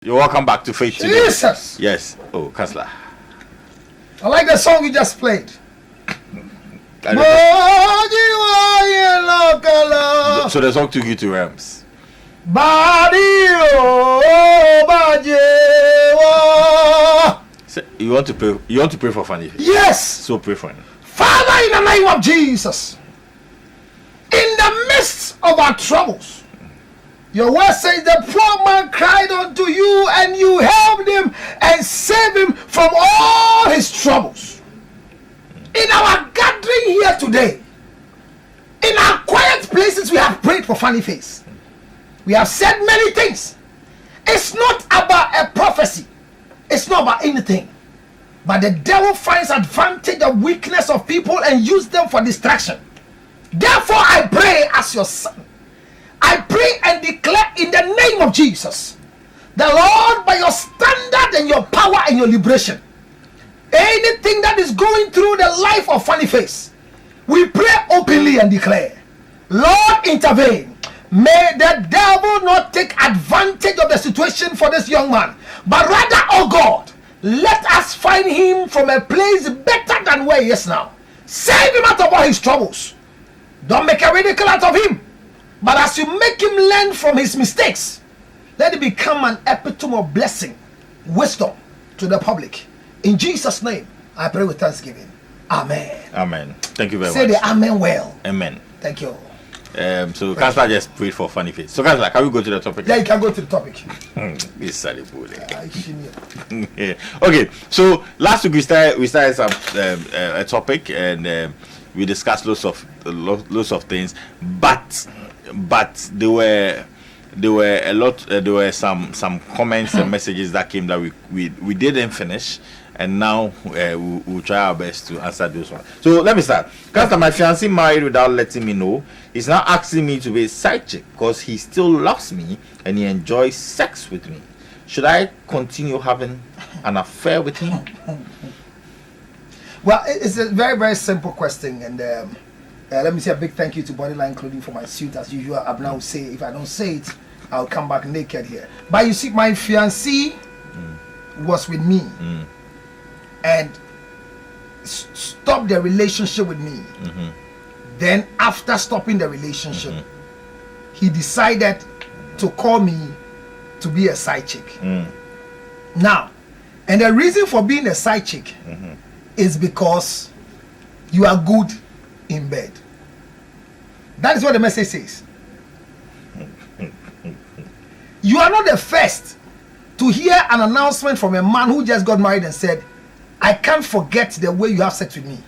You're welcome back to Faith Today. Jesus. Yes. Oh, Kansler. I like the song you just played. So the song took you to realms. So you want to pray? You want to pray for Fanny? Yes. So pray for him. Father, in the name of Jesus, in the midst of our troubles, your word says the poor man cried unto you and you helped him and saved him from all his troubles. In our gathering here today, in our quiet places, we have prayed for Fanny Face. We have said many things. It's not about a prophecy. It's not about anything. But the devil finds advantage of weakness of people and use them for distraction. Therefore, I pray as your son. I pray and declare in the name of Jesus, the Lord, by your standard and your power and your liberation, anything that is going through the life of Fanny Face, we pray openly and declare, Lord, intervene. May the devil not take advantage of the situation for this young man, but rather, oh God, let us find him from a place better than where he is now. Save him out of all his troubles. Don't make a ridicule out of him. But as you make him learn from his mistakes, let it become an epitome of blessing, wisdom to the public. In Jesus' name, I pray with thanksgiving. Amen. Amen. Thank you very much. Say the amen well. Amen. Thank you. So Kansler just prayed for Fanny Face. So Kansler, can we go to the topic? Yeah, you can go to the topic. This silly boy. Yeah. Okay. So last week we started some a topic and we discussed lots of things, but there were a lot. There were some comments and messages that came that we didn't finish, and now we'll try our best to answer those ones. So let me start. Because my fiancé married without letting me know. He's now asking me to be a side chick because he still loves me and he enjoys sex with me. Should I continue having an affair with him? Well, it's a very, very simple question, and let me say a big thank you to Bodyline Clothing for my suit. As usual, Abna will say, if I don't say it, I'll come back naked here. But you see, my fiancé was with me and stopped the relationship with me. Then after stopping the relationship, he decided to call me to be a side chick. Now, and the reason for being a side chick is because you are good in bed. That is what the message says. You are not the first to hear an announcement from a man who just got married and said, I can't forget the way you have sex with me.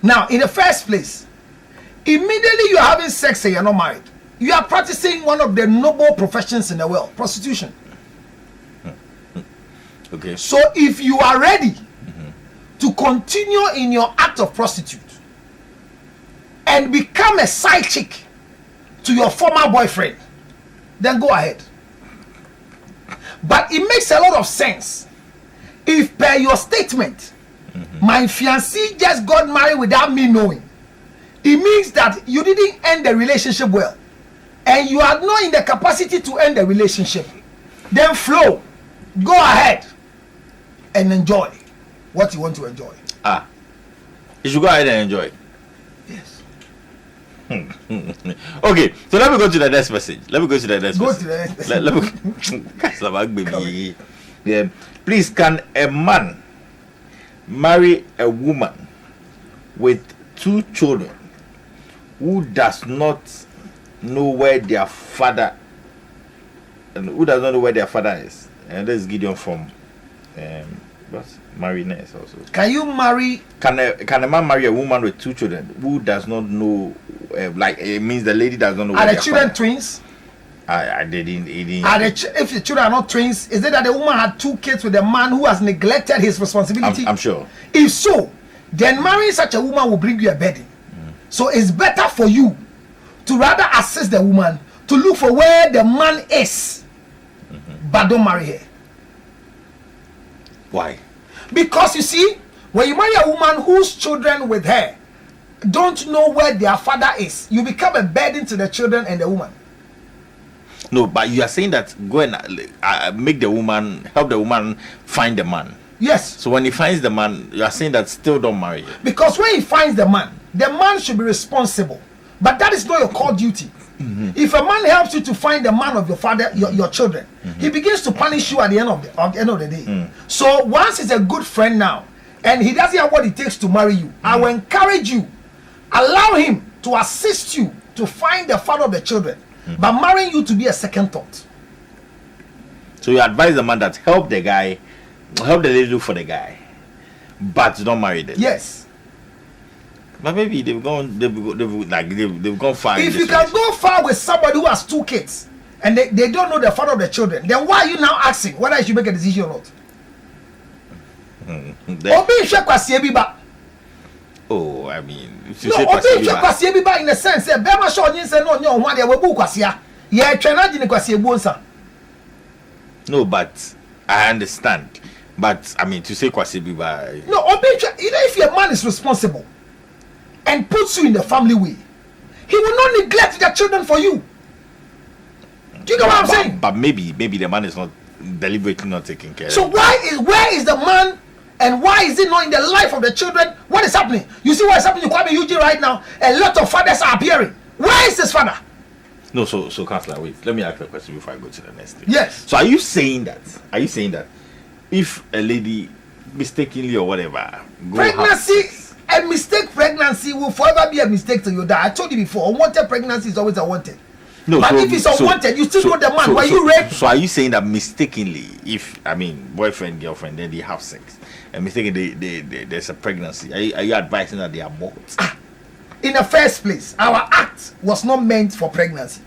Now, in the first place, immediately you are having sex and you are not married, you are practicing one of the noble professions in the world, prostitution. Okay. So if you are ready to continue in your act of prostitute and become a side chick to your former boyfriend, then go ahead. But it makes a lot of sense if, per your statement, my fiancé just got married without me knowing. It means that you didn't end the relationship well, and you are not in the capacity to end the relationship. Then flow, go ahead and enjoy what you want to enjoy. You should go ahead and enjoy. Yes. Okay, so let me go to the next message. Let me yeah. Please, can a man marry a woman with 2 children who does not know where their father is? And this is Gideon from Marines also. Can you marry? Can a man marry a woman with 2 children who does not know? Like it means the lady does not know. Are the children twins? I didn't. If the children are not twins, is it that the woman had 2 kids with a man who has neglected his responsibility? I'm sure. If so, then marrying such a woman will bring you a burden. So it's better for you to rather assist the woman to look for where the man is, but don't marry her. Why? Because you see, when you marry a woman whose children with her don't know where their father is, you become a burden to the children and the woman. No, but you are saying that go and make the woman, help the woman find the man. Yes. So when he finds the man, you are saying that still don't marry him. Because when he finds the man should be responsible. But that is not your core duty. Mm-hmm. If a man helps you to find the man of your father, your children, he begins to punish you at the end of the day. So once he's a good friend now, and he doesn't have what it takes to marry you, I will encourage you, allow him to assist you to find the father of the children, but marrying you to be a second thought. So you advise the man that help the lady look for the guy, but don't marry them. Yes. But maybe they've gone far. If you can go far with somebody who has 2 kids and they don't know the father of the children, then why are you now asking whether you should make a decision or not? Oh, I mean, if you no, say in the sense that Bema Shaw say no, one there will be Kwasia. Yeah, no, but I understand. But I mean, to say Kwasibiba. No, if your man is responsible and puts you in the family way, he will not neglect the children for you. Do you know what I'm saying? But maybe the man is not deliberately not taking care. So where is the man, and why is it not in the life of the children? What is happening? You see what is happening to Kwame Eugene right now? A lot of fathers are appearing. Where is this father? No, so Counselor, wait. Let me ask you a question before I go to the next thing. Yes. So are you saying that if a lady mistakenly or whatever a mistake pregnancy will forever be a mistake till you die. I told you before, unwanted pregnancy is always unwanted. No, but if it's unwanted, you still know the man. Were you raped? So are you saying that mistakenly, if boyfriend, girlfriend, then they have sex, and mistakenly there's a pregnancy, are you advising that they abort? In the first place, our act was not meant for pregnancy.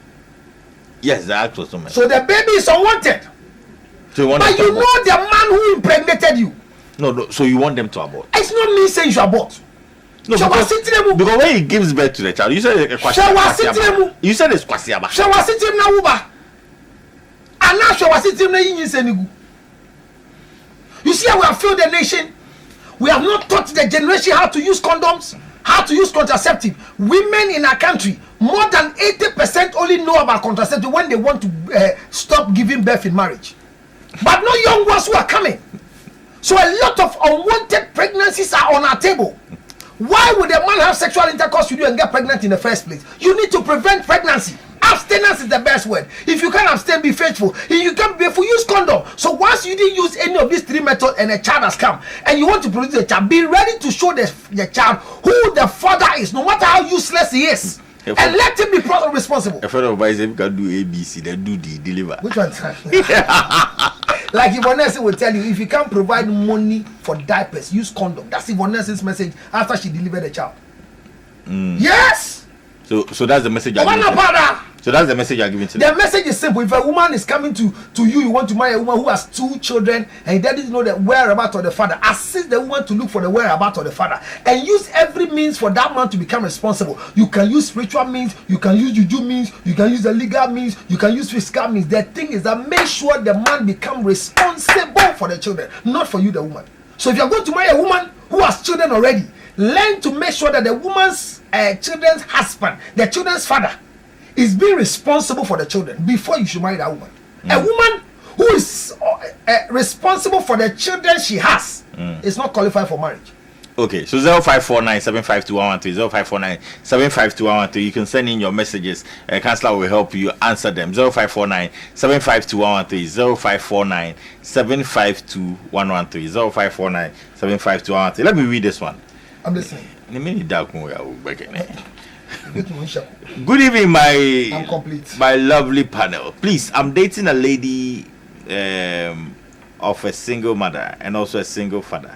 Yes, the act was not meant. So the baby is unwanted. So you want but you know the man who impregnated you. No. So you want them to abort? It's not me saying you should abort. No, because when he gives birth to the child, you said it's Kwasiaba. You said it's Kwasiaba. You see how we have failed the nation? We have not taught the generation how to use condoms, how to use contraceptive. Women in our country, more than 80% only know about contraceptive when they want to stop giving birth in marriage. But no young ones who are coming. So a lot of unwanted pregnancies are on our table. Why would a man have sexual intercourse with you and get pregnant in the first place? You need to prevent pregnancy. Abstinence is the best word. If you can't abstain, be faithful. If you can't be faithful, use condom. So once you didn't use any of these 3 methods and a child has come and you want to produce a child, be ready to show the child who the father is, no matter how useless he is. And let him be responsible. A friend of mine said, if you can do ABC, then do the deliver. Which one? Like Yvonne Nelson will tell you, if you can't provide money for diapers, use condom. That's Yvonne Nelson's message after she delivered the child. Yes. So that's the message. So that's the message you're giving to them. The message is simple. If a woman is coming to you, you want to marry a woman who has 2 children and he doesn't know the whereabouts of the father, assist the woman to look for the whereabouts of the father and use every means for that man to become responsible. You can use spiritual means, you can use juju means, you can use the legal means, you can use fiscal means. The thing is that make sure the man become responsible for the children, not for you, the woman. So if you're going to marry a woman who has children already, learn to make sure that the woman's children's husband, the children's father, is being responsible for the children before you should marry that woman. A woman who is responsible for the children she has is not qualified for marriage. Okay, so 0549-752-113, 0549-752-113. You can send in your messages. Counselor will help you answer them. 0549-752-113, 0549-752-113, 0549-752-113. Let me read this one. I'm listening. Good evening, my lovely panel. Please, I'm dating a lady of a single mother and also a single father.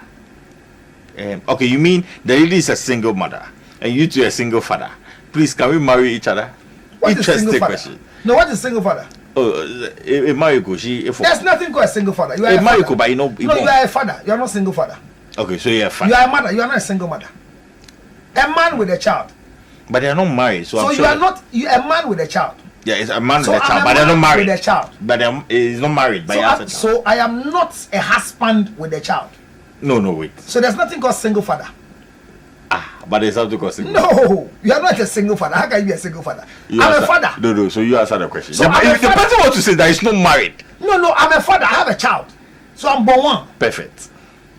Okay, you mean the lady is a single mother and you two are a single father. Please, can we marry each other? What interesting question. No, what is single father? Oh, there's nothing called a single father. You are a father. But you are a father. You are not a single father. Okay, so you're a father. You are a mother. You are not a single mother. A man with a child. But they are not married. So you are not a man with a child. Yeah, it's a man with a child, but they're not married. With a child. But he's not married. But so I am not a husband with a child. No, wait. So there's nothing called single father. But there's something called single. No, you are not a single father. How can you be a single father? I'm a father. No. So you answer the question. So if the person wants to say that he's not married. No, I'm a father. I have a child. So I'm born one. Perfect.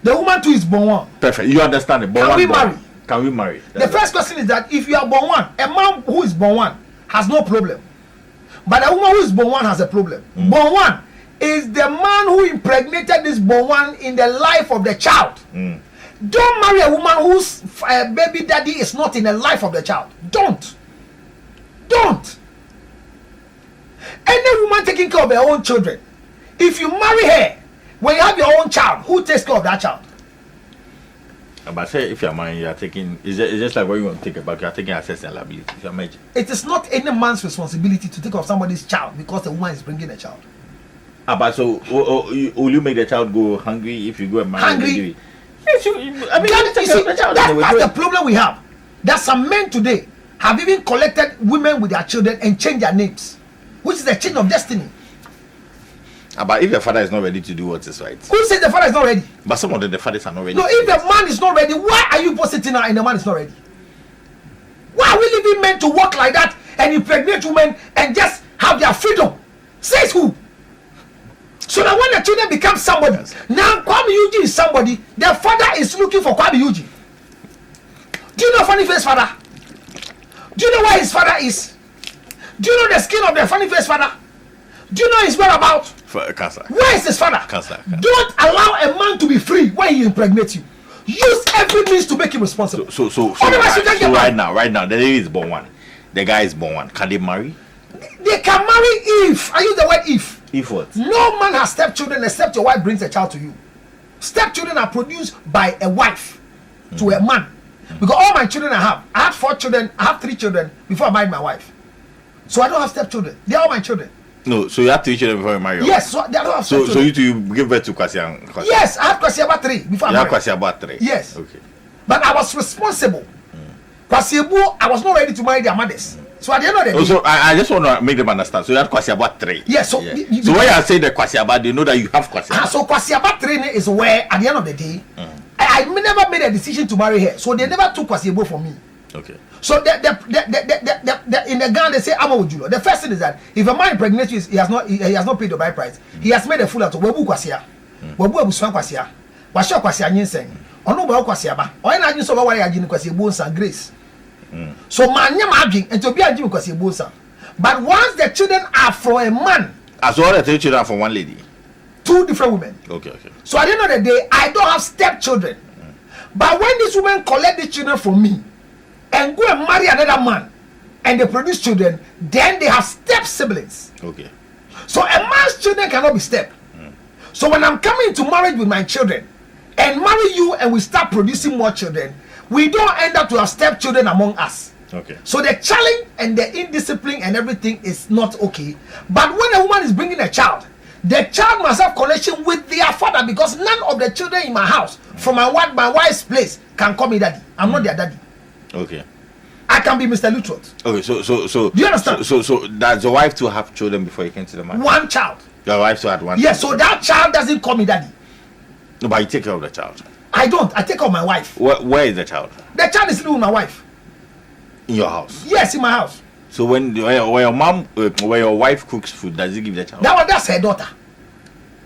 The woman too is born one. Perfect. You understand it. Can we marry? Can we marry? The first question is that if you are born one, a man who is born one has no problem. But a woman who is born one has a problem. Born one is the man who impregnated this born one in the life of the child. Don't marry a woman whose baby daddy is not in the life of the child. Don't. Any woman taking care of her own children, if you marry her, when you have your own child, who takes care of that child? But say if you're married, you're taking. It's just like when you want to take it back, you're taking access and liability. If you're married, it is not any man's responsibility to take care of somebody's child because the woman is bringing a child. But so will you make the child go hungry if you go and marry? Hungry? Yes, that's the problem we have. That some men today have even collected women with their children and changed their names, which is a change of destiny. But if your father is not ready to do what is right, who says the father is not ready? But some of the fathers are not ready. No, if the man is not ready, why are you sitting now and the man is not ready? Why are we leaving men to work like that and impregnate women and just have their freedom? Says who? So that when the children become somebody, now Kwame Eugene is somebody, their father is looking for Kwame Eugene. Do you know Funny Face father? Do you know where his father is? Do you know the skin of the Funny Face father? Do you know his whereabouts? Cancer. Where is his father? Cancer. Don't allow a man to be free when he impregnates you. Use every means to make him responsible. So right now, the lady is born one. The guy is born one. Can they marry? They can marry if. I use the word if. If what? No man has stepchildren except your wife brings a child to you. Stepchildren are produced by a wife to a man. Because all my children I had 4 children, I have 3 children before I married my wife. So I don't have stepchildren. They are all my children. No, so you have 3 children before you marry? Yes, so they don't have stepchildren. So you give birth to Kwasi? Yes, I had Kwasi about 3 before I married. You have Kwasi about 3? Yes. Okay. But I was responsible. Kwasi Ebu, I was not ready to marry their mothers. So at the end of the day, so I just want to make them understand. So you have Kwasi about 3. Yes. So when you are saying the Kwasi about, they know that you have Kwasi about. So Kwasi about 3 is where at the end of the day, I never made a decision to marry her. So they never took Kwasi Ebu from me. Okay. So in the Ghana they say Ama Ojulo. The first thing is that if a man impregnates you, he has not paid the bride price. He has made a fool out of Webu Kwasia. Webu Abuswan Kwasia. Washo Kwasia Nyinseng. Ono ba Kwasia ba. Oya na adwin so ba wari agyin Kwasia Ebu Nsan Grace. So manya ma adwin and to be agyin Kwasia Ebu Nsan. But once the children are from a man, as all the 3 children are from one lady. 2 different women. Okay. So at the end of the day, I don't have stepchildren. But when these women collect the children from me and go and marry another man and they produce children, then they have step siblings. Okay. So a man's children cannot be step. So when I'm coming to marriage with my children and marry you and we start producing more children, we don't end up to have stepchildren among us. Okay. So the challenge and the indiscipline and everything is not okay. But when a woman is bringing a child, the child must have connection with their father, because none of the children in my house from my wife's place can call me daddy. I'm not their daddy. Okay. I can be Mr. Lutrot. Okay, so do you understand? So does your wife to have children before you came to the marriage? 1 child. Your wife to have 1 Yes, so that child doesn't call me daddy. No, but you take care of the child. I don't. I take care of my wife. Where is the child? The child is living with my wife. In your house? Yes, in my house. So when your wife cooks food, does he give the child? That's her daughter.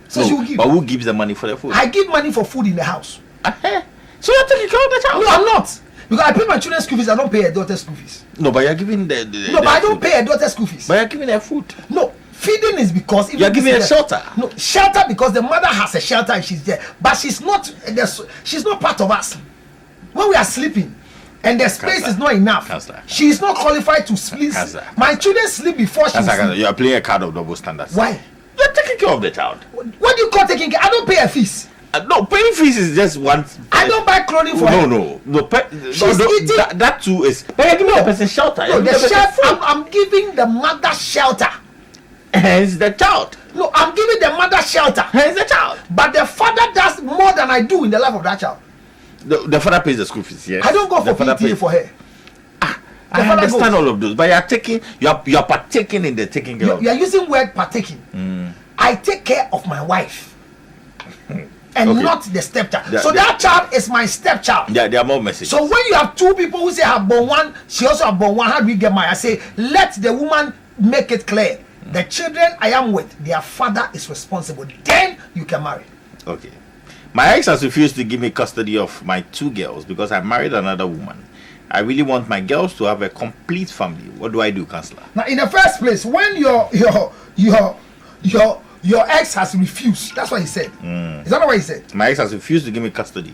So no, she will give. But who gives the money for the food? I give money for food in the house. So you're taking care of the child? No, I'm not. Because I pay my children's school fees, I don't pay her daughter's school fees. No, but you're giving the no, but I don't pay her daughter's school fees. But you're giving her food. No, feeding is because you're giving her shelter. No, shelter because the mother has a shelter and she's there, but she's not part of us. When we are sleeping and the space is not enough, she is not qualified to sleep. My children sleep before she sleep. You are playing a card of double standards. Why? You're taking care of the child. What do you call taking care? I don't pay a fees. No, paying fees is just one. I don't buy clothing for her. No. That too is. But you're giving the person shelter. No, the shelter. I'm giving the mother shelter. Hence the child. No, I'm giving the mother shelter. Hence the child. But the father does more than I do in the life of that child. The father pays the school fees. Yes. I don't go for PTA for her. I understand all of those, but you are partaking in the taking care of. You are using word partaking. I take care of my wife. and Okay. not the stepchild. Yeah, So yeah. that child is my stepchild. Yeah, there are more messages. So when you have two people who say have born one, she also have born one, how do we get married? I say, let the woman make it clear. The children I am with, their father is responsible. Then you can marry. Okay. My ex has refused to give me custody of my 2 girls because I married another woman. I really want my girls to have a complete family. What do I do, counselor? Now, in the first place, when your ex has refused, that's what he said. Is that not what he said? My ex has refused to give me custody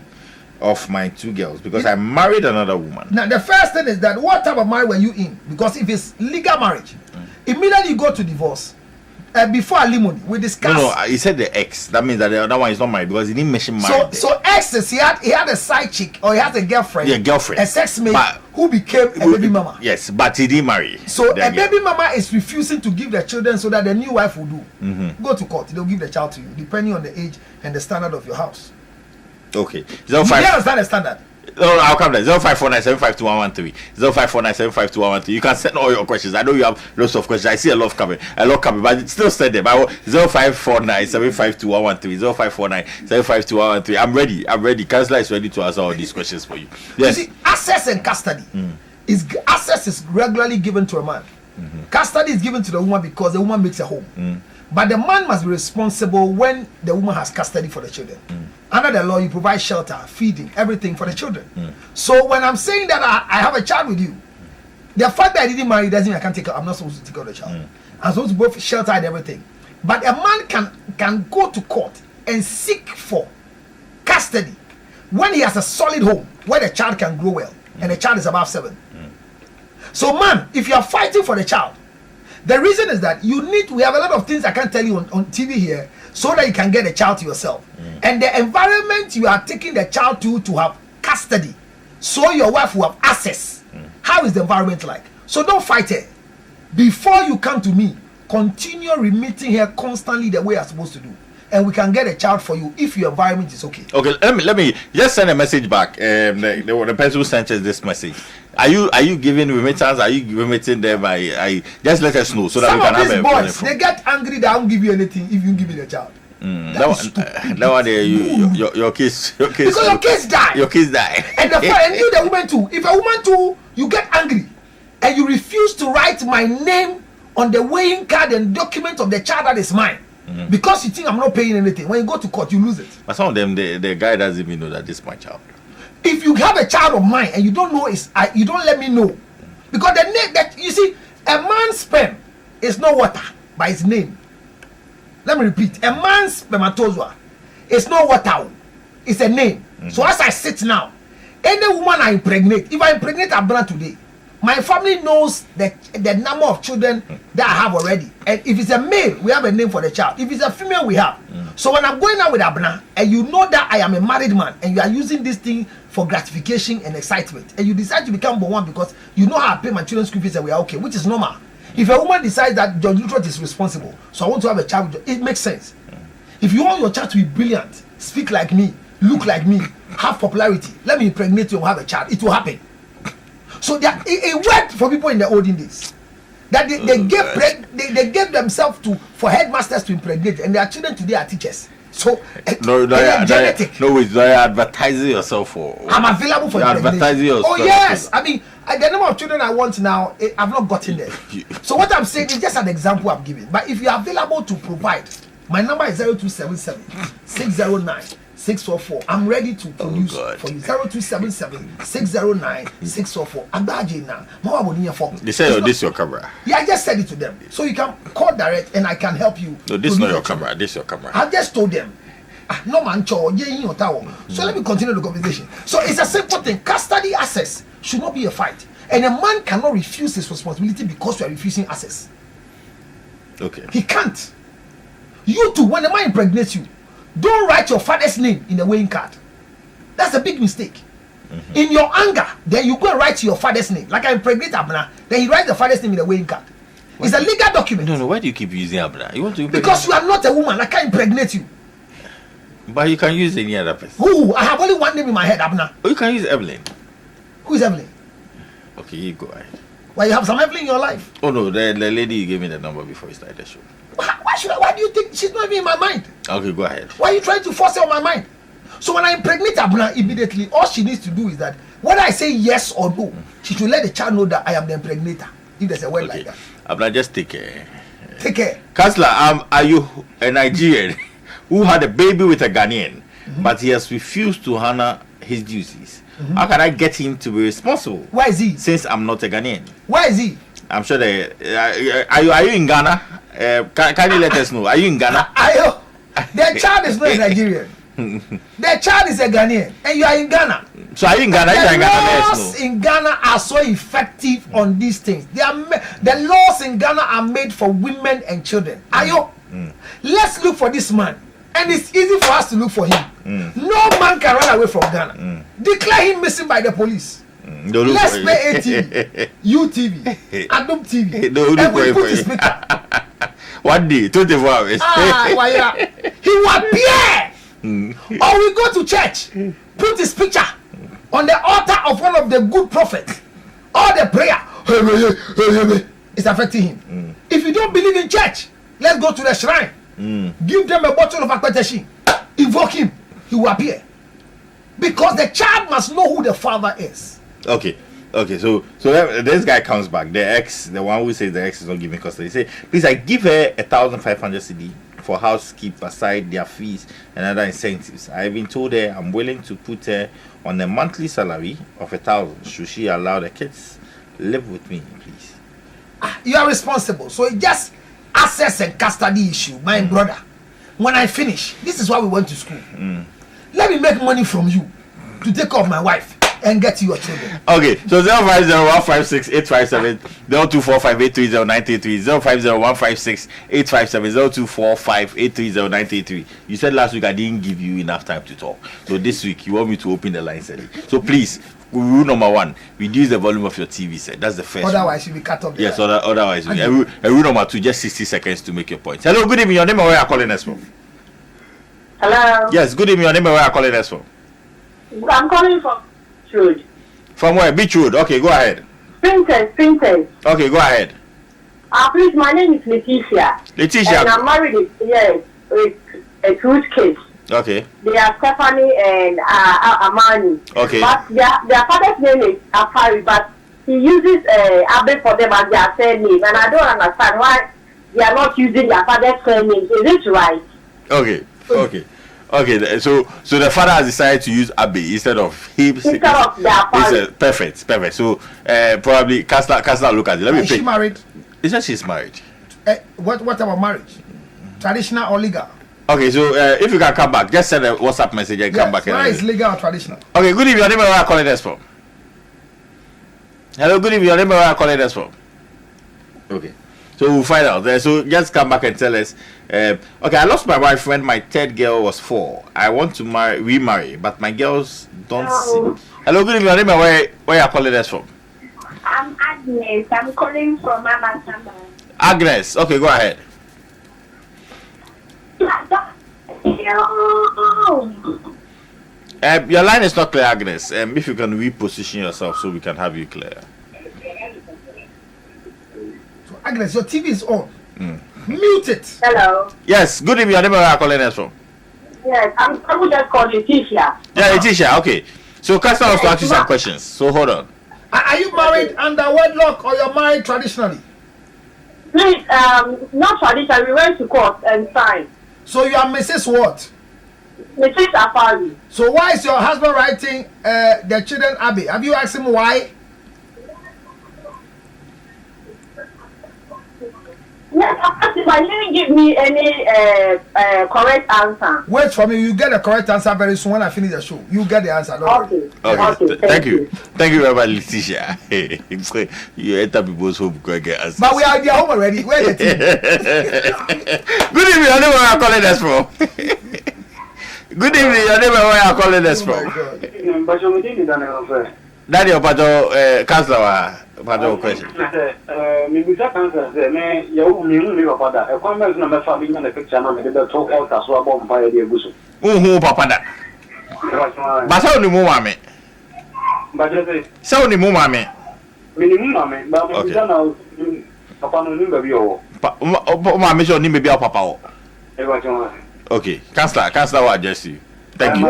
of my 2 girls because I married another woman. Now, the first thing is that what type of marriage were you in? Because if it's legal marriage, immediately you go to divorce. Before alimony, we discussed. No, he said the ex. That means that the other one is not married because he didn't mention married. So exes, he had a side chick or he had a girlfriend. Yeah, girlfriend. A sex mate But- who became a baby mama. Yes, but he didn't marry. So the a girl. baby mama is refusing to give the children so that the new wife will do. Go to court, they'll give the child to you, depending on the age and the standard of your house. Okay. You 05. understand the standard? No, I'll come there. 0549752113. 0549752113. You can send all your questions. I know you have lots of questions. I see a lot coming, but still send them. 0549752113. 0549752113. I'm ready. Counselor is ready to answer all these questions for you. Yes. You see, access and custody access is regularly given to a man. Custody is given to the woman because the woman makes a home. But the man must be responsible when the woman has custody for the children. Under the law, you provide shelter, feeding, everything for the children. So when I'm saying that I have a child with you, the fact that I didn't marry doesn't mean I'm not supposed to take care of the child. I'm supposed to both shelter and everything. But a man can go to court and seek for custody when he has a solid home where the child can grow well and the child is above 7. So man, if you are fighting for the child, the reason is that we have a lot of things I can't tell you on TV here so that you can get the child to yourself. And the environment you are taking the child to have custody, so your wife will have access. How is the environment like? So don't fight her. Before you come to me, continue remitting her constantly the way you're supposed to do. And we can get a child for you if your environment is okay. Okay, let me just send a message back. The person who sent us this message. Are you giving remittance? Are you remitting them? I just let us know so that Some we can of have these a boys, they get angry that I won't give you anything if you give me the child. That one there, your kids, Because your kids die. Your kids die. And you the woman too. If a woman too, you get angry and you refuse to write my name on the weighing card and document of the child that is mine. Because you think I'm not paying anything. When you go to court, you lose it. But some of them, the guy doesn't even know that this is my child. If you have a child of mine and you don't know you don't let me know. Because the name that you see, a man's sperm is not water by its name. Let me repeat, a man's spermatozoa is not water, it's a name. So as I sit now, any woman I impregnate, if I impregnate Abner today, my family knows the number of children that I have already. And if it's a male, we have a name for the child. If it's a female, we have. So when I'm going out with Abner, and you know that I am a married man, and you are using this thing for gratification and excitement, and you decide to become one because you know how I pay my children's school fees and we are okay, which is normal. If a woman decides that George Luttrot is responsible, so I want to have a child with you, it makes sense. If you want your child to be brilliant, speak like me, look like me, have popularity, let me impregnate you and have a child, it will happen. So it worked for people in the olden days. That they gave themselves for headmasters to impregnate, and their children today are teachers. So genetic. No, you're advertising yourself for. I'm available for you're advertising yourself. Oh yes, I mean the number of children I want now, I've not gotten there. So what I'm saying is just an example I'm giving. But if you are available to provide, my number is 0277 609 644. I'm ready to produce for you. 0277 609 644. I'm badging now. They say this is your camera. Yeah, I just said it to them. So you can call direct and I can help you. No, this is not your camera. This is your camera. I just told them. No man, so let me continue the conversation. So it's a simple thing. Custody access should not be a fight. And a man cannot refuse his responsibility because you are refusing access. Okay. He can't. You too, when a man impregnates you, don't write your father's name in the weighing card. That's a big mistake. In your anger, then you go and write your father's name. Like I impregnate Abner, then he writes the father's name in the weighing card. It's a legal document. No, why do you keep using Abner? You want to because you are not a woman. I can't impregnate you. But you can use any other person. Who? I have only one name in my head, Abner. Oh, you can use Evelyn. Who is Evelyn? Okay, you go ahead. Well, you have some Evelyn in your life. Oh no, the lady you gave me the number before you started the show. Why do you think she's not even in my mind? Okay, go ahead. Why are you trying to force her on my mind? So when I impregnate Abuna immediately, all she needs to do is that whether I say yes or no, she should let the child know that I am the impregnator. If there's a word like that. Abuna, just take care. Take care. Counselor, are you a Nigerian who had a baby with a Ghanaian, but he has refused to honor his duties? How can I get him to be responsible? Where is he? Since I'm not a Ghanaian. Where is he? I'm sure are you in Ghana? Can you let us know? Are you in Ghana? The child is not a Nigerian. The child is a Ghanaian, and you are in Ghana. So are you in Ghana? The laws in Ghana are so effective on these things. The laws in Ghana are made for women and children. Ayo, let's look for this man, and it's easy for us to look for him. No man can run away from Ghana. Declare him missing by the police. Let's play ATV, UTV, Adom TV, and we put his picture. 1 day, 24 hours. He will appear. Or we go to church, put his picture on the altar of one of the good prophets. All the prayer is affecting him. If you don't believe in church, let's go to the shrine. Give them a bottle of akpeteshi. Invoke him. He will appear. Because the child must know who the father is. Okay. So this guy comes back. The one who says the ex is not giving custody. He say, please, I give her 1,500 cedi for housekeep aside their fees and other incentives. I have been told her I'm willing to put her on a monthly salary of 1,000. Should she allow the kids live with me, please? You are responsible. So it's just access and custody issue, my brother. When I finish, this is why we went to school. Let me make money from you to take care of my wife and get to your children. Okay, so 050-156-857, 0245-830-933, 050-156-857, 0245-830-933. You said last week I didn't give you enough time to talk. So this week you want me to open the line set. So please, rule number 1, reduce the volume of your TV set. That's the first. Otherwise you'll be cut off. Yes, otherwise. Rule number 2, just 60 seconds to make your point. Hello, good evening. Your name and where you are calling us from? Hello. Yes, good evening. Your name and where you are calling us from? I'm calling from Road. From where? Beach Road. Okay, go ahead. Princess. Okay, go ahead. Please, my name is Letitia. And I'm married with a two kids. Okay. They are Stephanie and Amani. Okay. But their father's name is Afari, but he uses Abe for them as their surname. And I don't understand why they are not using their father's surname. Is it right? Okay. So the father has decided to use Abe instead of him. Instead of their father. Perfect. So probably Castle look at it. Let me Is she married? He said she's married. What about marriage? Traditional or legal? Okay, so if you can come back, just send a WhatsApp message and come back. Where is legal or traditional? Okay, good evening. Your name and where are calling us from? Hello, good evening. Your name and where are calling us from? Okay, so we'll find out. So just come back and tell us. Okay, I lost my wife when my third girl was 4. I want to remarry, but my girls don't see. Hello, good evening. Your name and where are calling us from? I'm Agnes. I'm calling from Mama Sama. Agnes, okay, go ahead. Your line is not clear, Agnes. If you can reposition yourself so we can have you clear. So Agnes, your TV is on. Mute it. Hello. Yes, good evening. Your name and where are calling us from? Yes, I'm just called Letitia. Yeah, Letitia, okay. So Castle wants to ask you some questions. So hold on. Are you married under wedlock or you're married traditionally? Please, not traditional. We went to court and signed. So you are Mrs. What? Mrs. Afari. So why is your husband writing the children Abe? Have you asked him why? Yes, but he didn't give me any correct answer. Wait for me. You get the correct answer very soon when I finish the show. You get the answer. Okay. Thank you. Thank you very much, Letitia. You enter people's home to get answers. But we are at their home already. Where the team? Good evening. Your name and where are calling us from? Good evening. Your name and where are calling us from? Daniel Pato, Councilor, Pato question. Mibisa cancer say me you me no papa da e kwa me na me fa bi na picture na me dey talk out as so about empire dey guso Who papa da? Ba sa oni mu mame. Ba je say Sa oni mu mame. Minimum mame ba mo bisa na papa no ni baby o. Mame so ni baby o papa o. E wa chama. Okay, Councilor will address you. Thank you.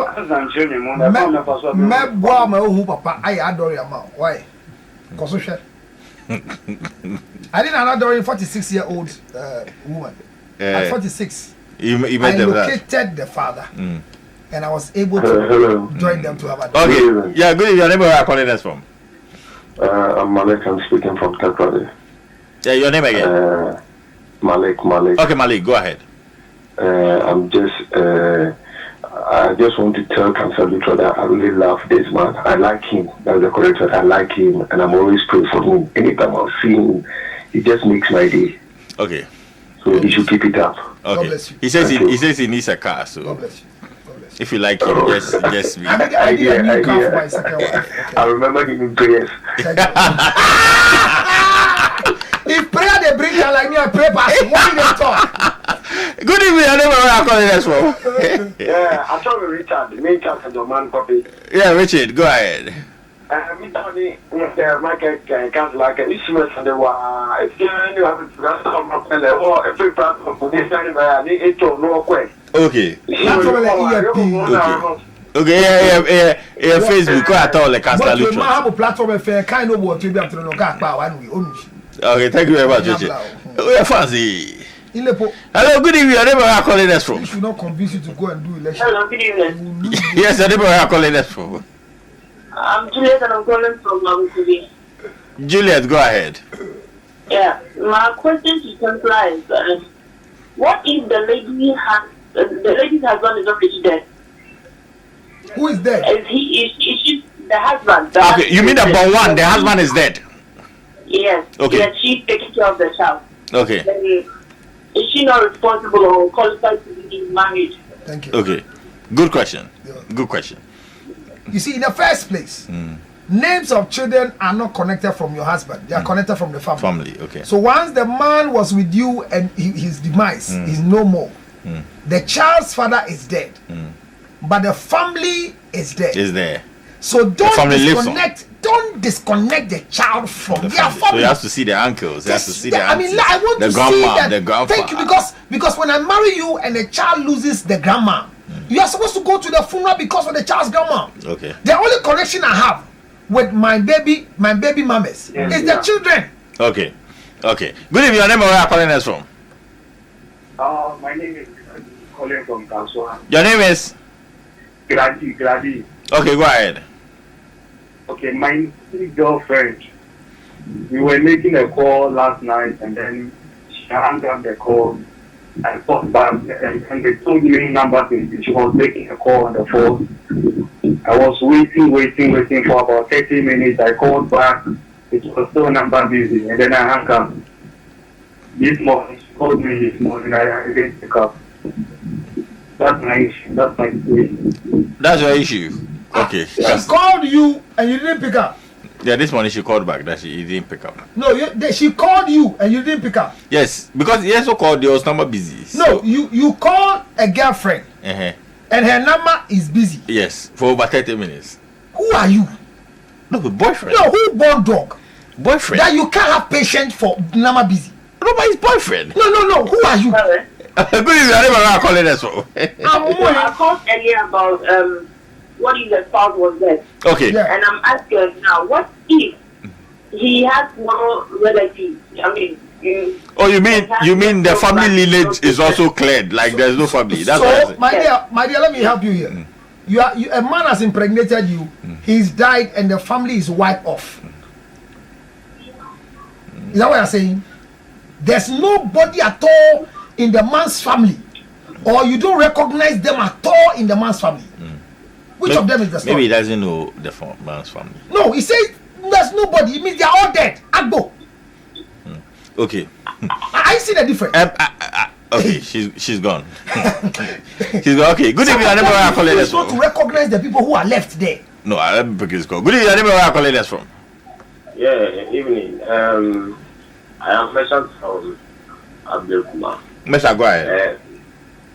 Me boy my own papa. I adore your mom. Why? Cause share. I didn't adore a 46-year-old woman. At 46, You I met them that. located the father, and I was able to join them to have a daughter. Okay. Yeah, good evening. Your name, where are you calling us from? I'm Malik. I'm speaking from Takrady. Yeah, your name again. Malik. Okay, Malik, go ahead. I just want to tell Cancer Lutra that I really love this man. I like him. That's the correct word. I like him, and I'm always praying for him. Anytime I see him, it just makes my day. Okay. So he should keep it up. Okay. God bless you. He says he needs a car, so God bless you. God bless you. if you like him, just be. I need a new car for my second wife. I remember him in prayers. Okay. If prayer they bring her like me, I pray pastor. What do they talk? Good evening. Your name, where are you calling us from? Yeah, I told Richard, the main character of the man copy. Yeah, Richard, go ahead. Me Tony, market council like an issue and the wa. If you have to some of the or every platform for this anywhere, it don't know quick. Okay. Okay. Okay, yeah, Facebook, go at all, like Castle But you Lutra. have a platform of fair kind of what you be able to know. Okay, thank you very much, Richard. We are fancy. Ilepo, Hello, good evening. Your name, where are you calling us we from? should not convince you to go and do election. Hello, good evening. Yes, your name, where are you calling us from? I'm Juliet and I'm calling from Mabukubi. Juliet, go ahead. Yeah, my question to Templar is, what if the lady's husband is already dead? Who is there? Is she the husband? Okay, you mean about one, the husband is dead. Yes. Okay. Yes, she's taking care of the child. Okay, Then, is she not responsible or qualified to be married? Thank you. okay. Good question. Yeah. Good question. You see, in the first place, names of children are not connected from your husband. They are connected from the family. Family, okay. So once the man was with you and his demise is no more, the child's father is dead, but the family is dead. Is there So don't family lives disconnect the child from the their family? So family. you have to see the uncles, you have to see the I mean, aunties, I want the to grandma, see that. the grandpa. Thank you, because when I marry you and the child loses the grandma, you are supposed to go to the funeral because of the child's grandma. Okay. The only connection I have with my baby mamas is the children. Okay. Okay. Good evening. Your name, where are you calling us from? My name is calling from Kanswa. Your name is? Grady. Okay, go ahead. Okay, my girlfriend. We were making a call last night and then she hung up the call. I called back and they told me numbers and she was making a call on the phone. I was waiting for about 30 minutes. I called back. It was still number busy and then I hung up. This morning, she called me this morning. I didn't pick up. That's my issue. That's my situation. That's your issue. Okay. She called you and you didn't pick up. Yeah, this morning she called back that she didn't pick up. No, she called you and you didn't pick up. Yes, because he also called your number busy. No, you called a girlfriend Uh-huh. and her number is busy. Yes, for over 30 minutes. Who are you? No, but boyfriend. No, who born dog? Boyfriend. That you can't have patience for number busy. No, but his boyfriend. No. Who are you? Sorry. Good evening. I never calling us for. I called earlier about what if the spouse was dead, Okay. Yeah. and I'm asking now, what if he has no relatives? I mean, Oh, you mean the family lineage is also cleared? Like there's no family. That's what I So, said. my dear, let me help you here. A man has impregnated you. He's died, and the family is wiped off. Is that what you're saying? There's nobody at all in the man's family, or you don't recognize them at all in the man's family. Which of them is the story? Maybe he doesn't know the man's family. No, he says there's nobody. It means they are all dead. Agbo. Okay. I see the difference. Okay, she's gone. She's gone. Okay. Good evening. I never where I calling us not to from. recognize the people who are left there. No, I let me pick his call. Good evening. I never where I calling us from. Yeah, evening. I am Mesha from Abdul Kumar. Mesha, go ahead.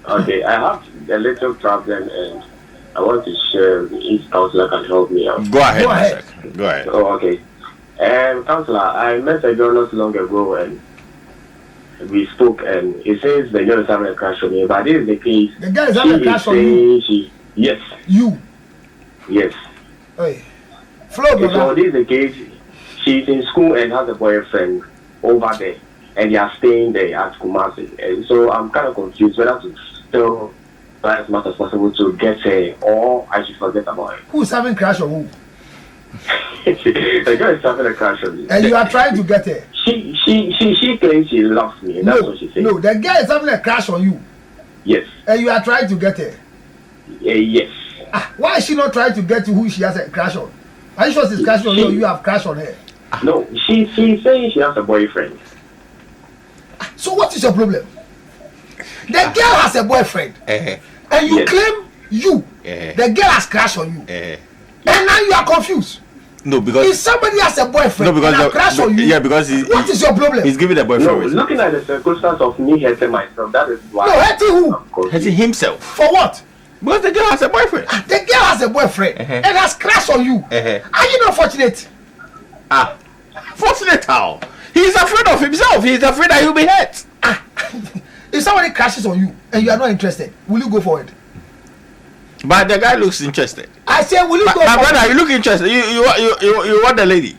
Okay, I have a little problem and I want to share if counselor can help me out. Go ahead. Go ahead. Mesha. Go ahead. Oh, okay. Counselor, I met a girl not long ago and we spoke and he says the girl is having a crush on me, but this is the case. The guy is having a crush on you. Yes. You. Yes. Hey. Flo, So brother. this is the case. She's in school and has a boyfriend over there, and they are staying there at Kumasi. And so I'm kind of confused whether to still try as much as possible to get her, or I should forget about it. Who's having crush on who? The girl is having a crush on me. And you are trying to get her. She claims she loves me. That's what she says. No, the girl is having a crush on you. Yes. And you are trying to get her. Yes. Why is she not trying to get to who she has a crush on? Are you sure she's crushing on you or you have crush on her? No, she's saying she has a boyfriend. So what is your problem? The girl has a boyfriend. And you Yes. claim you. The girl has crush on you. And now you are confused. No, because If somebody has a boyfriend no, because and a crush on you, yeah, because what is your problem? he's giving the No, boyfriend reason. looking at the circumstance of me hurting myself, that is why. No, hurting who? I'm confused. Hurting himself For what? because the girl has a boyfriend. The girl has a boyfriend and has crush on you. Are you not fortunate? Fortunate how? He's afraid of himself. He's afraid that he'll be hurt. If somebody crashes on you and you are not interested, will you go for it? But the guy looks interested. I say, will you go My for brother, it? you look interested. You want the lady?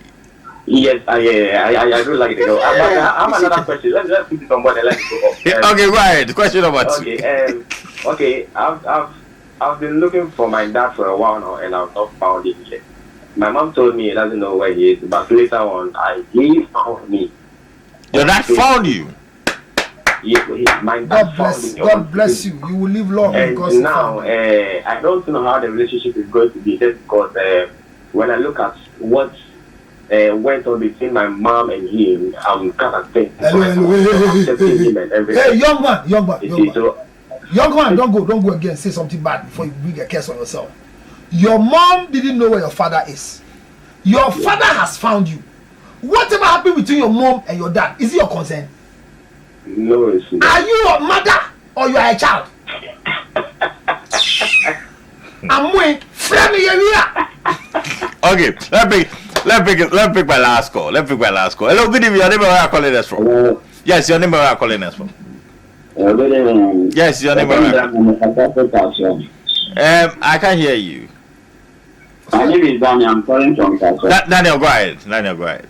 Yes, I do like the girl. I have another question. Let's put it on board and let it go. Okay, go ahead. Question number two. Okay, okay. I've been looking for my dad for a while now, and I've not found him yet. My mom told me he doesn't know where he is, but later on, he found me. Your dad found you. My dad God found bless. me. God bless you. You will live long And because you now, found me. I don't know how the relationship is going to be, just because when I look at what went on between my mom and him, I'm kind of thinking, accepting him and everything. Hey, young man. You see, so Young man, don't go again. Say something bad before you bring a curse on yourself. Your mom didn't know where your father is. Your father has found you. Whatever happened between your mom and your dad, is it your concern? no, it's not. Are you a mother or you are a child? I'm waiting. Okay, let's pick my last call. Hello, good evening. Your name, where are you calling us from? Yes, your name, where are you calling us from? Yes, your name, where are you? I can't hear you. My name is Daniel. I'm calling from Kasson. Daniel, go ahead.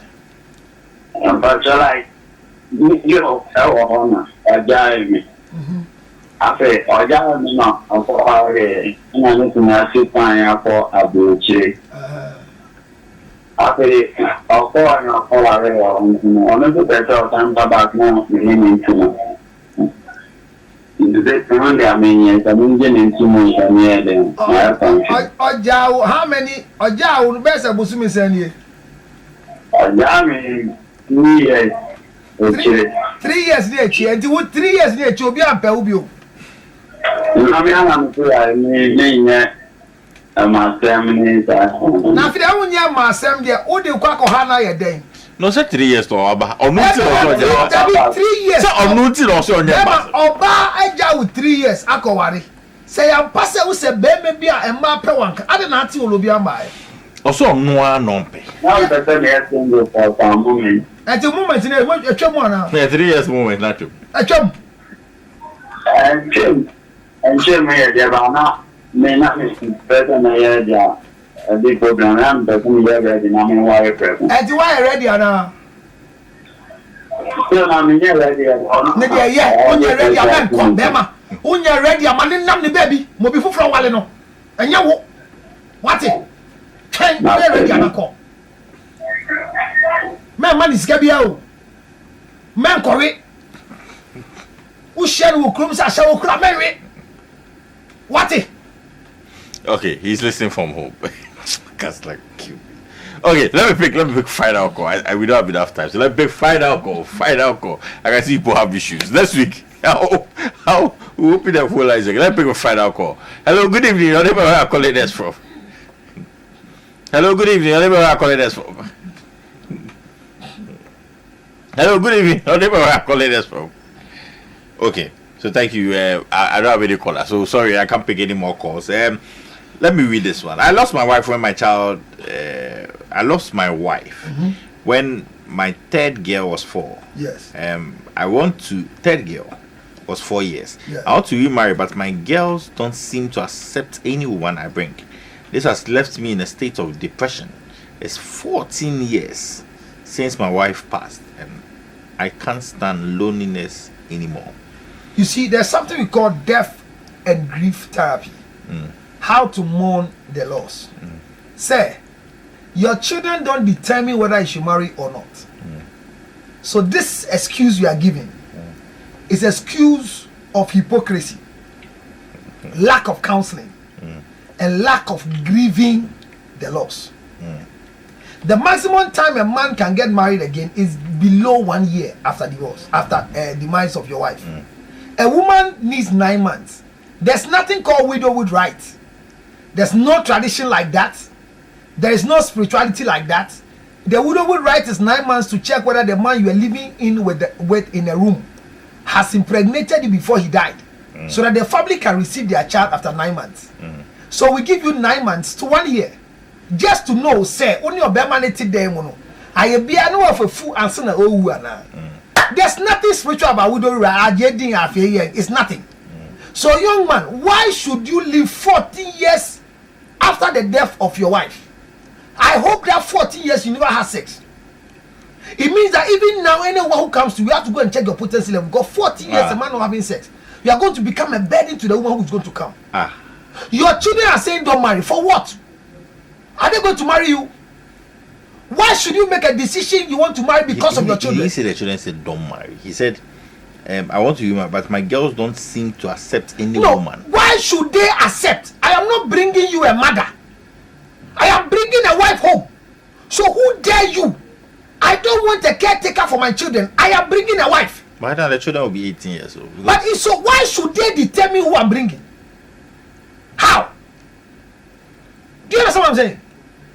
But like, you know, I drive me. After I drive me now, I'm for and I need to see fine for a butcher. After I'll call and I'll call away on the better time back now, beginning to know. In the time, I mean, yes, I'm getting into my near them. Ojawo, how many? Ojawo, the best of Busumi send you. I drive me 3 years. Okay. 3 years near Chi, and you 3 years near Chobia and Peubio. I mean, I'm sure I mean, my family. Now, if you don't have my son, there, what do you call Hana your day? No, say 3 years to Oba. Or no, 3 years. Say or no, till also on your back. Oba, I with 3 years. Akowari. Say, I'm passing with a baby and my pewank. I don't know to Lubia by. Also, no pay. Now, the thing is, for some moment. At the moment, in a chumona. 3 years moment, not you. A chum. And Jim, Javana may not be better than I had a big program, but we have ready. I mean, why present? And you are ready, Anna. Still, I mean, you're ready. Yeah, when you're ready, I'm come, Bema. When you're ready, I'm a little baby. Mobifu from Waleno. And you what it? Can't be ready, I'm a call. Man is Gabriel. Man, Corey. Who share with Crums? I shall cry, Mary. What it? Okay, he's listening from home. That's like cute. Okay, let me pick final call. We don't have enough time, so let me pick final call. I can see people have issues. Next week, how we open the phone lines again. Let me pick a final call. Hello, good evening. Your name, where are you calling us from? Hello, good evening. Your name, where are you calling us from? Hello, good evening. Your name, where are you calling us from? Okay, so thank you. I don't have any caller, so sorry, I can't pick any more calls. Let me read this one. I lost my wife when I lost my wife when my third girl was 4. Yes. Third girl was 4 years. Yeah. I want to remarry, but my girls don't seem to accept any woman I bring. This has left me in a state of depression. It's 14 years since my wife passed, and I can't stand loneliness anymore. You see, there's something we call death and grief therapy. How to mourn the loss. Say, your children don't determine whether you should marry or not. So this excuse you are giving is excuse of hypocrisy, lack of counseling, and lack of grieving the loss. The maximum time a man can get married again is below 1 year after divorce, after demise of your wife. A woman needs 9 months. There's nothing called widowhood right. There's no tradition like that. There is no spirituality like that. The widowhood right is 9 months to check whether the man you are living in with in a room has impregnated you before he died, so that the family can receive their child after 9 months. So we give you 9 months to 1 year, just to know, say, only your bemanity there, mono. I be a know of a fool and son of There's nothing spiritual about widowhood right. It's nothing. So, young man, why should you live 40 years after the death of your wife? I hope that 40 years you never had sex. It means that even now, anyone who comes to you, have to go and check your potency level. Because 40 years a man not having sex, you are going to become a burden to the woman who is going to come. Your children are saying don't marry. For what? Are they going to marry you? Why should you make a decision you want to marry because of your children? He said the children said don't marry. He said, I want to marry, but my girls don't seem to accept any woman. Why should they accept? I am not bringing you a mother. I am bringing a wife home. So who dare you? I don't want a caretaker for my children. I am bringing a wife. By now the children will be 18 years old. But so why should they determine who I'm bringing? How? Do you understand what I'm saying?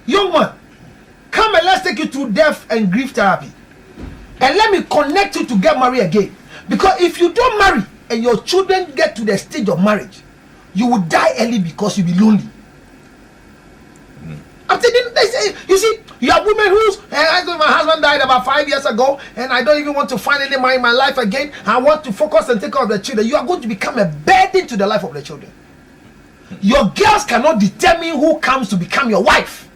Young man, come and let's take you through death and grief therapy. And let me connect you to get married again. Because if you don't marry and your children get to the stage of marriage, you will die early because you'll be lonely. I'm telling you, see, you have women whose my husband died about 5 years ago, and I don't even want to find any man in my life again. I want to focus and take care of the children. You are going to become a burden to the life of the children. Your girls cannot determine who comes to become your wife.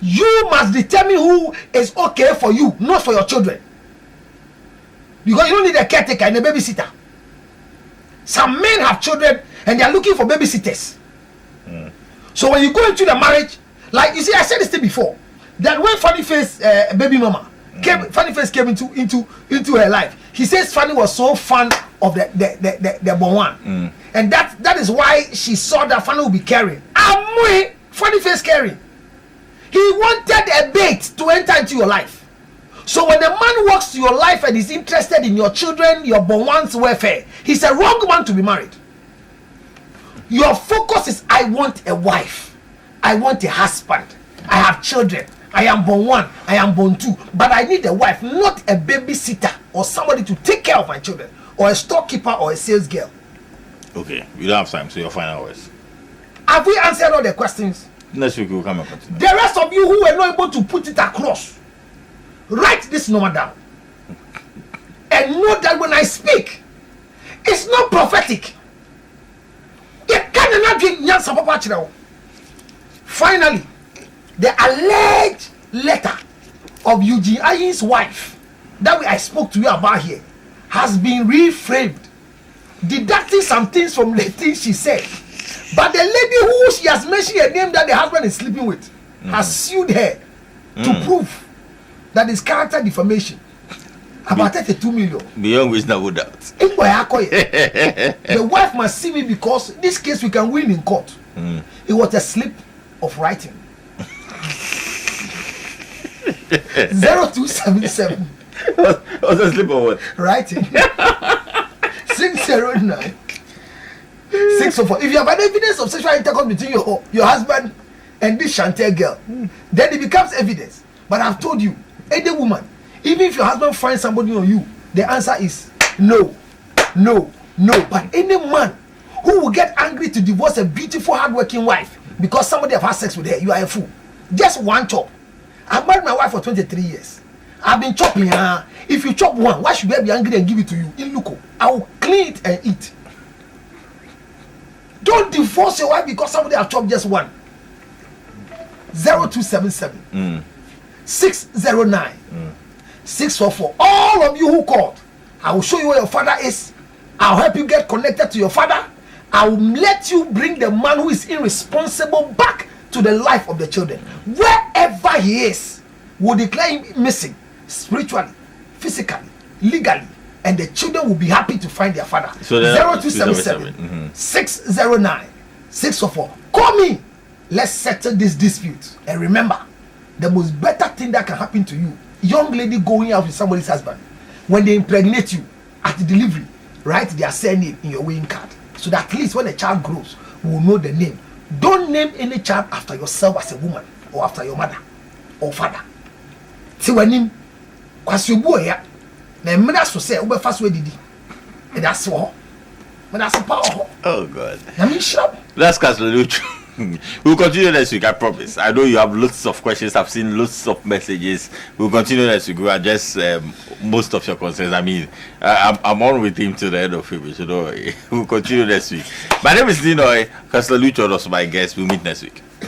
You must determine who is okay for you, not for your children. Because you don't need a caretaker and a babysitter. Some men have children and they are looking for babysitters. So when you go into the marriage, like you see, I said this thing before, that when Fanny Face baby mama Fanny Face came into her life, he says Fanny was so fond of the born one, and that is why she saw that Fanny would be carrying. Fanny Face carrying. He wanted a bait to enter into your life. So when a man walks to your life and is interested in your children, your born one's welfare, he's a wrong man to be married. Your focus is, I want a wife, I want a husband, I have children, I am born one, I am born two, but I need a wife, not a babysitter or somebody to take care of my children, or a storekeeper or a sales girl. Okay, we don't have time, so your final words. Have we answered all the questions? Next week we'll come and continue. The rest of you who were not able to put it across, write this number down and know that when I speak, it's not prophetic. Finally, the alleged letter of Eugene Ayin's wife that I spoke to you about here has been reframed, deducting some things from the things she said. But the lady who she has mentioned a name that the husband is sleeping with has sued her to prove that is character defamation. About 32 million. Beyond reasonable doubt. The wife must see me because this case we can win in court. It was a slip of writing. 0277. Was a slip of what? Writing. 609 604. If you have an evidence of sexual intercourse between your husband and this Chantel girl, then it becomes evidence. But I've told you, any woman, even if your husband finds somebody on you, the answer is no, no, no. But any man who will get angry to divorce a beautiful, hardworking wife because somebody have had sex with her, you are a fool. Just one chop. I married my wife for 23 years. I've been chopping. If you chop one, why should I be angry and give it to you? In Luko, I will clean it and eat. Don't divorce your wife because somebody has chopped just one. 0277 609 644. All of you who called, I will show you where your father is. I'll help you get connected to your father. I will let you bring the man who is irresponsible back to the life of the children. Wherever he is, we'll declare him missing spiritually, physically, legally, and the children will be happy to find their father. So 0277 609 644. Call me. Let's settle this dispute. And remember, the most better thing that can happen to you, young lady going out with somebody's husband, when they impregnate you at the delivery, write their surname in your weighing card, so that at least when the child grows, we will know the name. Don't name any child after yourself as a woman or after your mother or father. Tiwanim, kwasi obuoya, na mmena so say ube fast way didi. And that's all. But that's power. Oh God. I mean, shut. That's Castle Lucho. We'll continue next week, I promise. I know you have lots of questions. I've seen lots of messages. We'll continue next week. We'll address most of your concerns. I mean, I'm on with him to the end of February, so don't worry. We'll continue next week. My name is Dinoy. Castle Lucho was my guest. We'll meet next week.